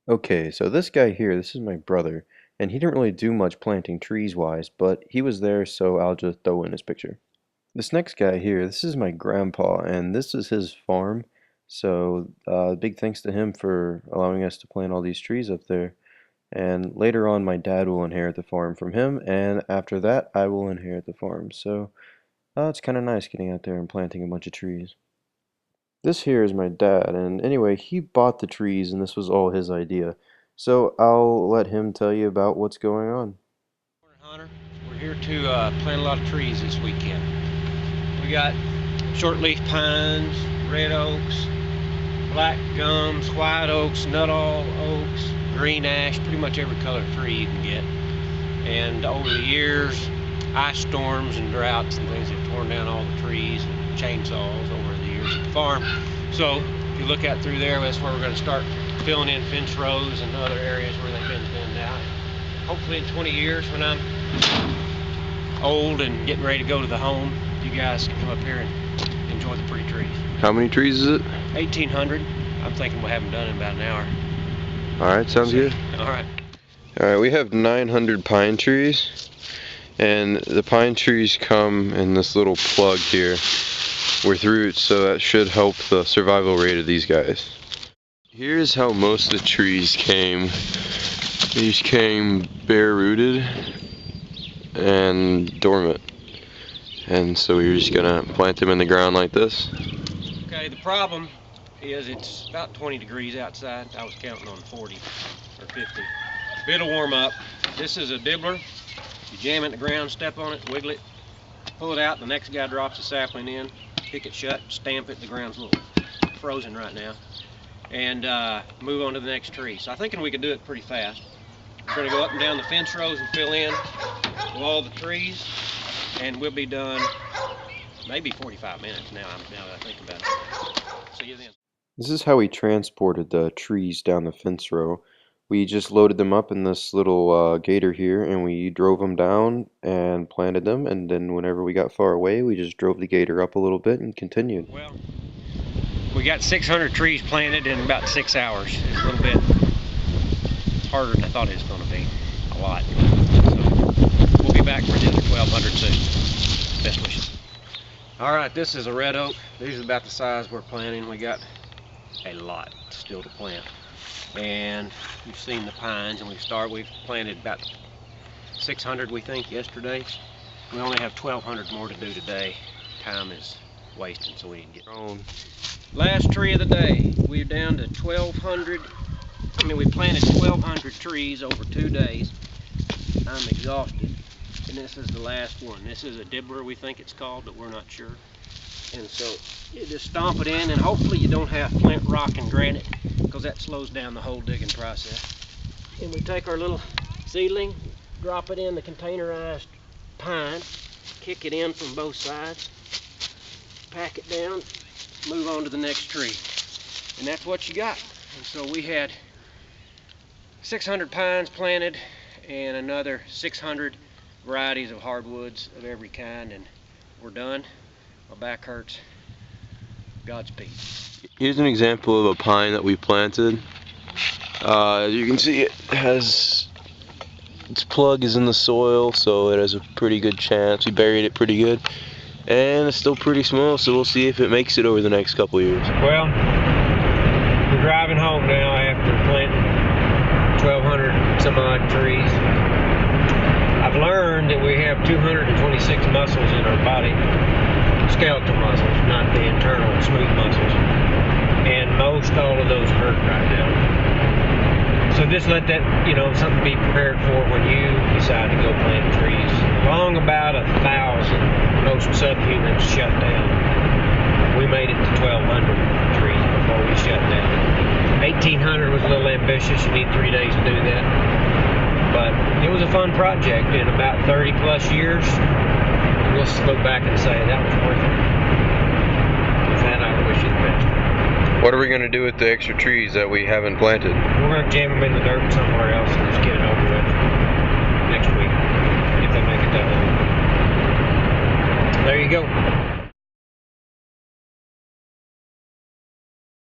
Okay, so this guy here, this is my brother, and he didn't really do much planting trees wise, but he was there, so I'll just throw in his picture. This next guy here, this is my grandpa, and this is his farm. So, big thanks to him for allowing us to plant all these trees up there. And later on, my dad will inherit the farm from him, and after that, I will inherit the farm. So, it's kind of nice getting out there and planting a bunch of trees. This here is my dad, and anyway, he bought the trees, and this was all his idea. So I'll let him tell you about what's going on. Morning, Hunter. We're here to plant a lot of trees this weekend. We got shortleaf pines, red oaks, black gums, white oaks, nuttall oaks, green ash, pretty much every color tree you can get. And over the years, ice storms and droughts and things have torn down all the trees and chainsaws over the years at the farm. So if you look out through there, that's where we're going to start filling in fence rows and other areas where they've been thinned out. Hopefully in 20 years, when I'm old and getting ready to go to the home, you guys can come up here and enjoy the pretty trees. How many trees is it? 1,800. I'm thinking we'll have them done in about an hour. Alright, sounds good. Alright. Alright, we have 900 pine trees, and the pine trees come in this little plug here with roots, so that should help the survival rate of these guys. Here's how most of the trees came. These came bare rooted and dormant, and so we're just gonna plant them in the ground like this. Okay, the problem is it's about 20 degrees outside. I was counting on 40 or 50. It'll warm up. This is a dibbler. You jam it in the ground, step on it, wiggle it, pull it out. The next guy drops the sapling in, kick it shut, stamp it. The ground's a little frozen right now. And move on to the next tree. So I'm thinking we could do it pretty fast. We're going to go up and down the fence rows and fill in with all the trees, and we'll be done maybe 45 minutes now that I think about it. See you then. This is how we transported the trees down the fence row. We just loaded them up in this little gator here, and we drove them down and planted them, and then whenever we got far away, we just drove the gator up a little bit and continued. Well, we got 600 trees planted in about 6 hours. It's a little bit harder than I thought it was going to be. A lot. So we'll be back for the other 1,200 soon. Best wishes. Alright, this is a red oak. These are about the size we're planting. We got a lot still to plant. And you've seen the pines, and we've planted about 600 we think yesterday. We only have 1,200 more to do today. Time is wasting, so we need to get on. Last tree of the day. We're down to 1,200. We planted 1,200 trees over 2 days. I'm exhausted. And this is the last one. This is a dibbler, we think it's called, but we're not sure. And so you just stomp it in, and hopefully you don't have flint, rock, and granite, because that slows down the whole digging process. And we take our little seedling, drop it in the containerized pine, kick it in from both sides, pack it down, move on to the next tree. And that's what you got. And so we had 600 pines planted and another 600 varieties of hardwoods of every kind, and we're done. My back hurts. Godspeed. Here's an example of a pine that we planted. You can see it has, its plug is in the soil, so it has a pretty good chance. We buried it pretty good, and it's still pretty small, so we'll see if it makes it over the next couple years. Well, we're driving home now after planting 1,200 some odd trees. I've learned that we have 226 muscles in our body, skeletal muscles, not the internal smooth muscles, and most all of those hurt right now. So just let that, something be prepared for when you decide to go plant trees. Along about 1,000, most subhumans shut down. We made it to 1,200 trees before we shut down. 1,800 was a little ambitious. You need 3 days to do that. But it was a fun project. In about 30 plus years, we'll look back and say that was worth it. With that, I wish you the best. What are we going to do with the extra trees that we haven't planted? We're going to jam them in the dirt somewhere else and just get it over with next week, if they make it that long. There you go.